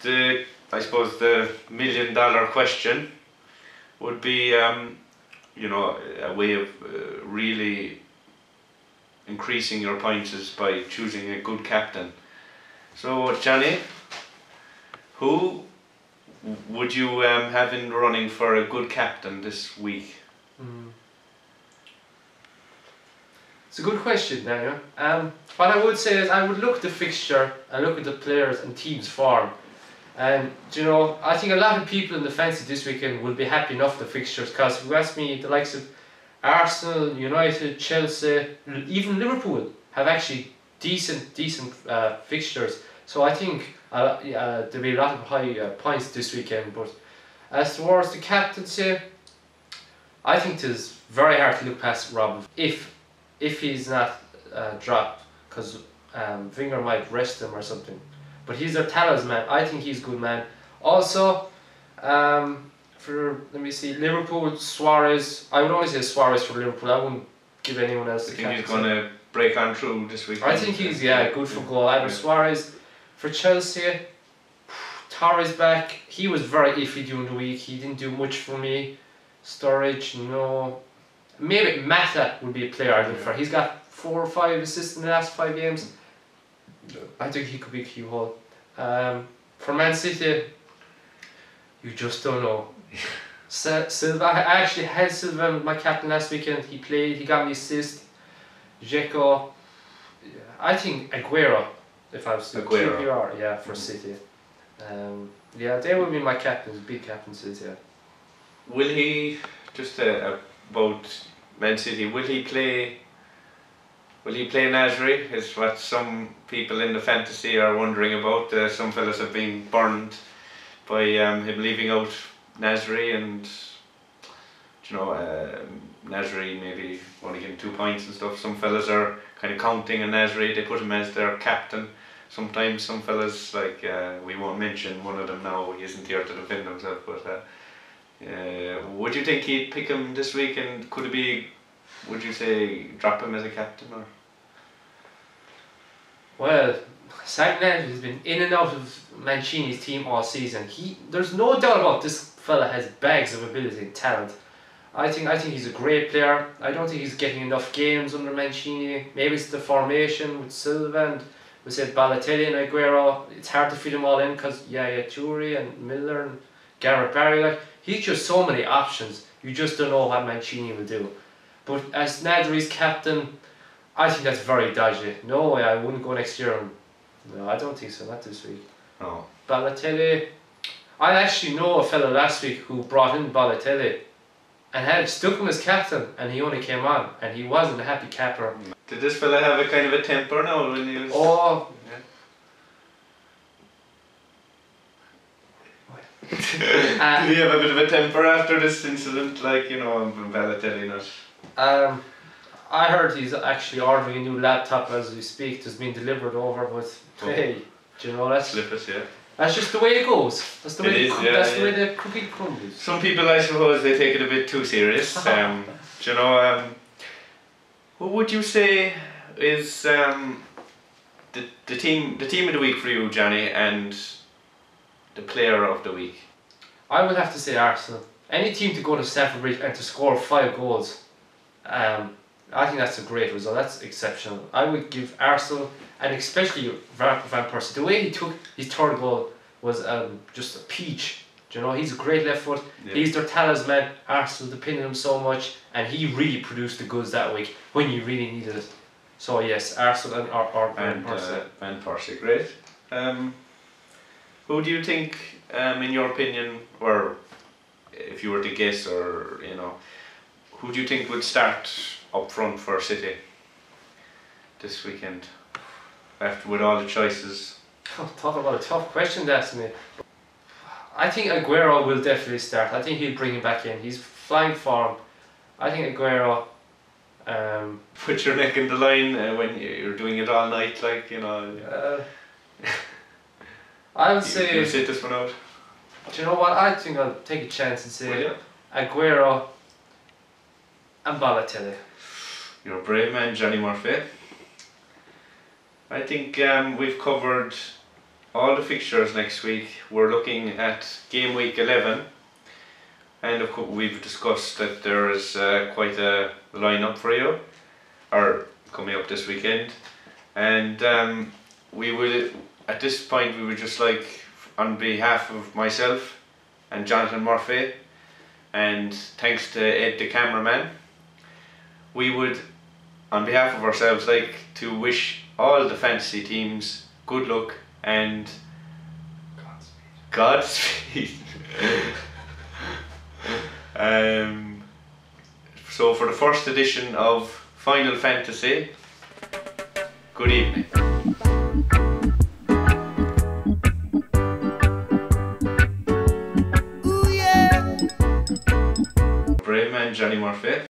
I suppose the $1,000,000 question would be, you know, a way of really increasing your points is by choosing a good captain. So, Johnny, who would you have in running for a good captain this week? It's a good question, Daniel. What I would say is I would look at the fixture and look at the players and teams' form. And you know, I think a lot of people in the fantasy this weekend will be happy enough with the fixtures, because if you ask me, the likes of Arsenal, United, Chelsea, even Liverpool have actually decent fixtures. So I think there'll be a lot of high points this weekend. But as towards the captaincy, I think it is very hard to look past Robin if he's not dropped, because Wenger might rest him or something. But he's their talisman. I think he's a good man. Also, for, let me see, Liverpool, Suarez. I would only say Suarez for Liverpool. I wouldn't give anyone else. I think he's going to break on through this week. I think he's good for goal. Either Suarez. For Chelsea, Torres back. He was very iffy during the week. He didn't do much for me. Sturridge, no. Maybe Mata would be a player I'd look for. He's got 4 or 5 assists in the last 5 games. I think he could be a key hole. For Man City, you just don't know. Silva, I actually had Silva, my captain, last weekend. He played, he got me assist. Dzeko, I think Aguero, if I was QPR, for City. They will be my captains, big captains, yeah. Will he, just about Man City, will he play Nasri, is what some people in the fantasy are wondering about. Some fellas have been burned by him leaving out Nasri, and you know, Nasri maybe only getting 2 points and stuff. Some fellas are kind of counting on Nasri, they put him as their captain. Sometimes some fellas, like we won't mention one of them now, he isn't here to defend himself, but would you think he'd pick him this week, and could it be, would you say, drop him as a captain? Or? Well, Sagnan has been in and out of Mancini's team all season. There's no doubt about this fella has bags of ability and talent. I think he's a great player. I don't think he's getting enough games under Mancini. Maybe it's the formation with Silva and we said Balotelli and Aguero. It's hard to fit them all in because Toure and Miller and Gareth Barry. Like, he's just so many options. You just don't know what Mancini will do. But as Nasri's captain, I think that's very dodgy. No way, I wouldn't go next year. No, I don't think so, not this week. No. Balotelli, I actually know a fellow last week who brought in Balotelli and had stuck him as captain, and he only came on, and he wasn't a happy capper. Did this fella have a kind of a temper now when he was... Oh. Did he have a bit of a temper after this incident, like, you know, Balotelli not? I heard he's actually ordering a new laptop as we speak. It's been delivered over, but hey, do you know that's... Slip it, yeah. That's just the way it goes. That's the way the way the cookie crumbles. Some people, I suppose, they take it a bit too serious. Do you know, who would you say is the team of the week for you, Johnny, and the player of the week? I would have to say Arsenal. Any team to go to Stamford Bridge and to score 5 goals, I think that's a great result. That's exceptional. I would give Arsenal, and especially Van Persie, the way he took his 3rd goal was just a peach. Do you know, he's a great left foot. Yeah. He's their talisman. Arsenal depended on him so much, and he really produced the goods that week when you really needed it. So yes, Arsenal and Van Persie. Van Persie, great. Who do you think, in your opinion, or if you were to guess, or you know, who do you think would start up front for City this weekend, after with all the choices? Oh, talk about a tough question to ask me. I think Aguero will definitely start. I think he'll bring him back in. He's flying form. I think Aguero. Put your neck in the line when you're doing it all night, like, you know. I would say. You sit this one out. Do you know what? I think I'll take a chance and say Aguero and Balotelli. You're a brave man, Johnny Murphy. I think we've covered all the fixtures next week, we're looking at game week 11, and of course we've discussed that there is quite a lineup for you, or coming up this weekend, and we will, at this point, we would just like, on behalf of myself and Jonathan Murphy, and thanks to Ed the cameraman, we would, on behalf of ourselves, like to wish all the fantasy teams good luck and Godspeed. So for the first edition of Final Fantasy, good evening. Brave man Johnny Murphy.